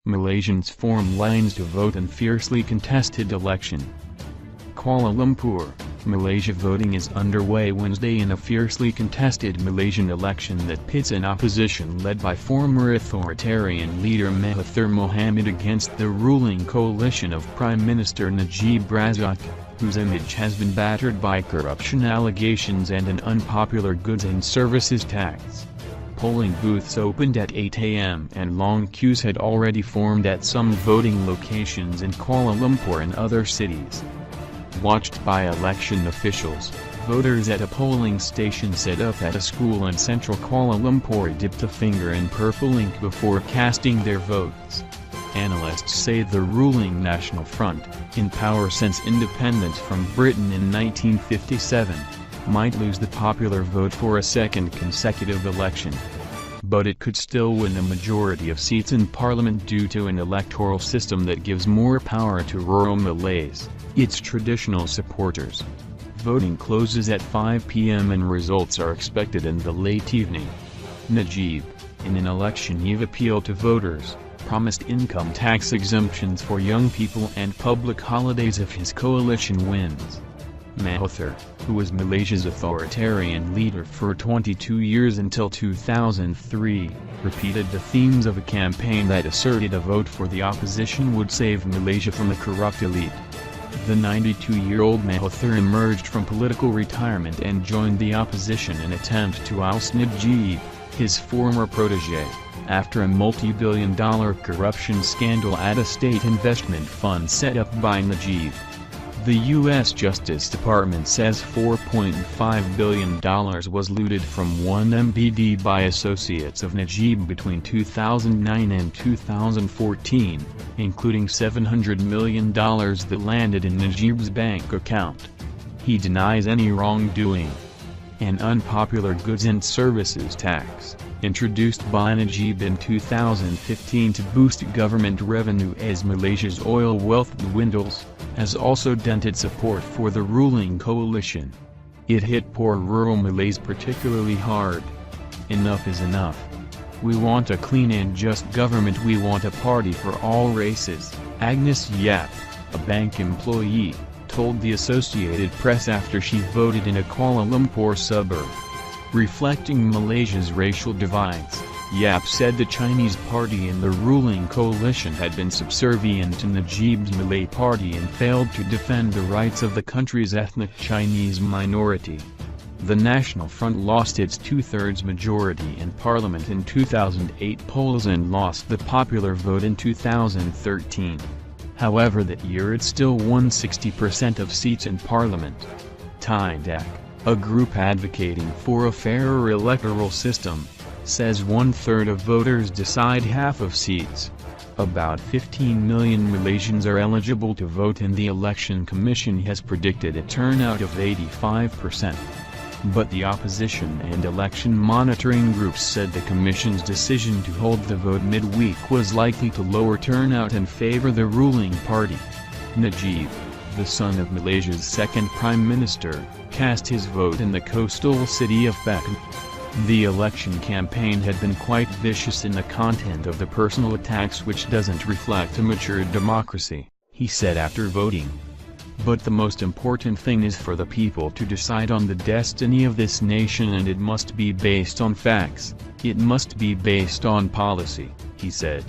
Malaysians form lines to vote in fiercely contested election. Kuala Lumpur, Malaysia. Voting is underway Wednesday in a fiercely contested Malaysian election that pits an opposition led by former authoritarian leader Mahathir Mohamad against the ruling coalition of Prime Minister Najib Razak, whose image has been battered by corruption allegations and an unpopular goods and services tax. Polling booths opened at 8 a.m. and long queues had already formed at some voting locations in Kuala Lumpur and other cities. Watched by election officials, voters at a polling station set up at a school in central Kuala Lumpur dipped a finger in purple ink before casting their votes. Analysts say the ruling National Front, in power since independence from Britain in 1957, might lose the popular vote for a second consecutive election. But it could still win a majority of seats in parliament due to an electoral system that gives more power to rural Malays, its traditional supporters. Voting closes at 5 p.m. and results are expected in the late evening. Najib, in an election eve appeal to voters, promised income tax exemptions for young people and public holidays if his coalition wins. Mahathir, who was Malaysia's authoritarian leader for 22 years until 2003, repeated the themes of a campaign that asserted a vote for the opposition would save Malaysia from a corrupt elite. The 92-year-old Mahathir emerged from political retirement and joined the opposition in an attempt to oust Najib, his former protege, after a multi-billion-dollar corruption scandal at a state investment fund set up by Najib. The U.S. Justice Department says $4.5 billion was looted from one MPD by associates of Najib between 2009 and 2014, including $700 million that landed in Najib's bank account. He denies any wrongdoing. An unpopular goods and services tax, introduced by Najib in 2015 to boost government revenue as Malaysia's oil wealth dwindles, has also dented support for the ruling coalition. It hit poor rural Malays particularly hard. Enough is enough. We want a clean and just government. We want a party for all races, Agnes Yap, a bank employee, told the Associated Press after she voted in a Kuala Lumpur suburb. Reflecting Malaysia's racial divides, Yap said the Chinese party in the ruling coalition had been subservient to Najib's Malay party and failed to defend the rights of the country's ethnic Chinese minority. The National Front lost its two-thirds majority in parliament in 2008 polls and lost the popular vote in 2013. However, that year it still won 60% of seats in parliament. Tindak, a group advocating for a fairer electoral system, says one-third of voters decide half of seats. About 15 million Malaysians are eligible to vote and the Election Commission has predicted a turnout of 85%. But the opposition and election monitoring groups said the Commission's decision to hold the vote midweek was likely to lower turnout and favor the ruling party. Najib, the son of Malaysia's second Prime Minister, cast his vote in the coastal city of Battered. The election campaign had been quite vicious in the content of the personal attacks, which doesn't reflect a mature democracy, he said after voting. But the most important thing is for the people to decide on the destiny of this nation, and it must be based on facts, it must be based on policy, he said.